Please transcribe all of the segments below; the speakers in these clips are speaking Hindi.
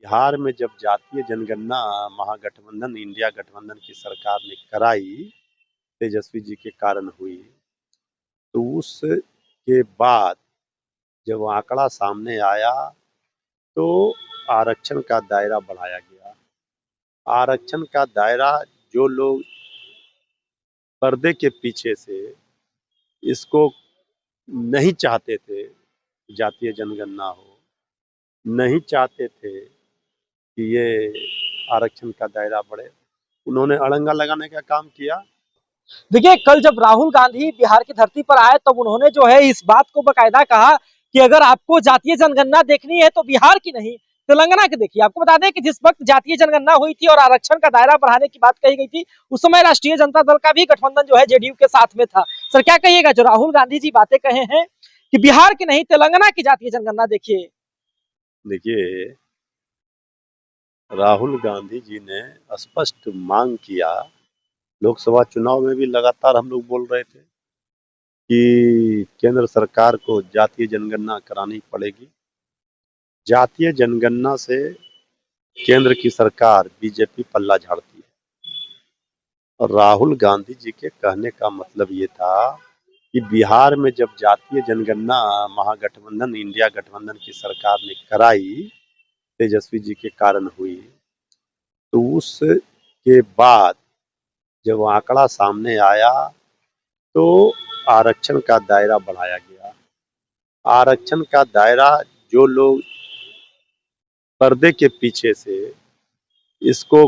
बिहार में जब जातीय जनगणना महागठबंधन इंडिया गठबंधन की सरकार ने कराई, तेजस्वी जी के कारण हुई, तो उसके बाद जब आंकड़ा सामने आया तो आरक्षण का दायरा बढ़ाया गया। आरक्षण का दायरा जो लोग पर्दे के पीछे से इसको नहीं चाहते थे, जातीय जनगणना हो, नहीं चाहते थे कि ये आरक्षण का दायरा बढ़े, उन्होंने अड़ंगा लगाने का काम किया। देखिए, कल जब राहुल गांधी बिहार की धरती पर आए तब उन्होंने जो है इस बात को बकायदा कहा कि अगर आपको जातीय जनगणना देखनी है तो बिहार की नहीं तेलंगाना की देखिए। आपको बता दें कि जिस वक्त जातीय जनगणना हुई थी और आरक्षण का दायरा बढ़ाने की बात कही गई थी, उस समय राष्ट्रीय जनता दल का भी गठबंधन जो है जेडीयू के साथ में था। सर, क्या कहिएगा जो राहुल गांधी जी बातें कहे हैं कि बिहार की नहीं तेलंगाना की जातीय जनगणना देखिए। देखिए, राहुल गांधी जी ने स्पष्ट मांग किया, लोकसभा चुनाव में भी लगातार हम लोग बोल रहे थे कि केंद्र सरकार को जातीय जनगणना करानी पड़ेगी। जातीय जनगणना से केंद्र की सरकार बीजेपी पल्ला झाड़ती है। और राहुल गांधी जी के कहने का मतलब ये था कि बिहार में जब जातीय जनगणना महागठबंधन इंडिया गठबंधन की सरकार ने कराई, तेजस्वी जी के कारण हुई, तो उसके बाद जब आंकड़ा सामने आया तो आरक्षण का दायरा बढ़ाया गया। आरक्षण का दायरा जो लोग पर्दे के पीछे से इसको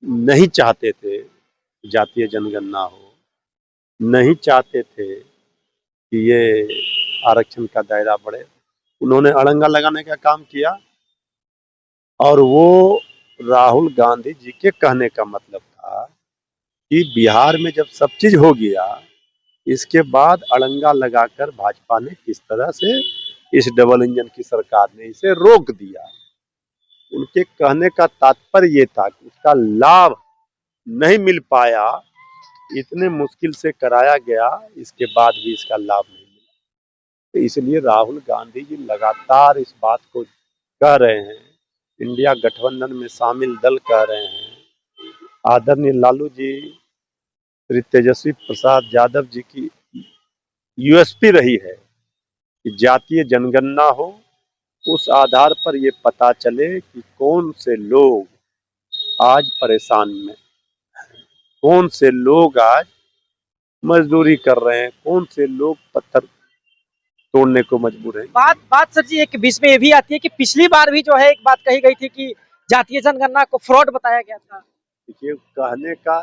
नहीं चाहते थे, जातीय जनगणना हो, नहीं चाहते थे कि ये आरक्षण का दायरा बढ़े, उन्होंने अड़ंगा लगाने का काम किया। और वो राहुल गांधी जी के कहने का मतलब था कि बिहार में जब सब चीज हो गया, इसके बाद अड़ंगा लगाकर भाजपा ने किस तरह से इस डबल इंजन की सरकार ने इसे रोक दिया। उनके कहने का तात्पर्य ये था कि उसका लाभ नहीं मिल पाया, इतने मुश्किल से कराया गया, इसके बाद भी इसका लाभ नहीं मिला। तो इसलिए राहुल गांधी जी लगातार इस बात को कह रहे हैं, इंडिया गठबंधन में शामिल दल कह रहे हैं, आदरणीय लालू जी, श्री तेजस्वी प्रसाद यादव जी की यूएसपी रही है कि जातीय जनगणना हो, उस आधार पर ये पता चले कि कौन से लोग आज परेशान में, कौन से लोग आज मजदूरी कर रहे हैं, कौन से लोग पत्थर तोड़ने को मजबूर हैं। बात सर जी एक बीच में ये भी आती है कि पिछली बार भी जो है एक बात कही गई थी कि जातीय जनगणना को फ्रॉड बताया गया था। देखिए, कहने का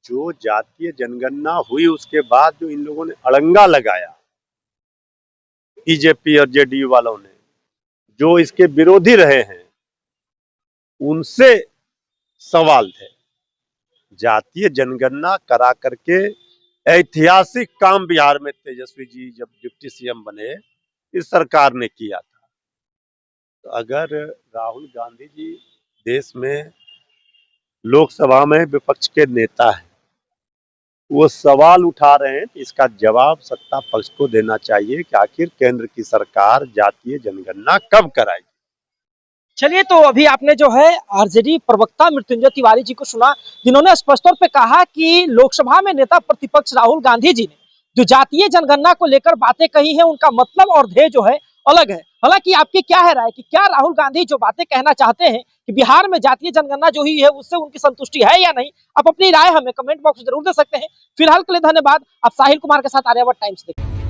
जो जातीय जनगणना हुई उसके बाद जो इन लोगों ने अड़ंगा लगाया, बीजेपी और जेडीयू वालों ने, जो इसके विरोधी रहे हैं, उनसे सवाल थे। जातीय जनगणना करा करके ऐतिहासिक काम बिहार में तेजस्वी जी जब डिप्टी सीएम बने, इस सरकार ने किया था। तो अगर राहुल गांधी जी देश में लोकसभा में विपक्ष के नेता हैं, वो सवाल उठा रहे हैं, तो इसका जवाब सत्ता पक्ष को देना चाहिए कि आखिर केंद्र की सरकार जातीय जनगणना कब कराएगी। चलिए, तो अभी आपने जो है आरजेडी प्रवक्ता मृत्युंजय तिवारी जी को सुना, जिन्होंने स्पष्ट तौर पे कहा कि लोकसभा में नेता प्रतिपक्ष राहुल गांधी जी ने जो जातीय जनगणना को लेकर बातें कही हैं, उनका मतलब और ध्येय जो है अलग है। हालांकि आपकी क्या है राय कि क्या राहुल गांधी जो बातें कहना चाहते हैं कि बिहार में जातीय जनगणना जो हुई है उससे उनकी संतुष्टि है या नहीं? आप अपनी राय हमें कमेंट बॉक्स में जरूर दे सकते हैं। फिलहाल के लिए धन्यवाद। आप साहिल कुमार के साथ आर्यावर्त टाइम्स देखें।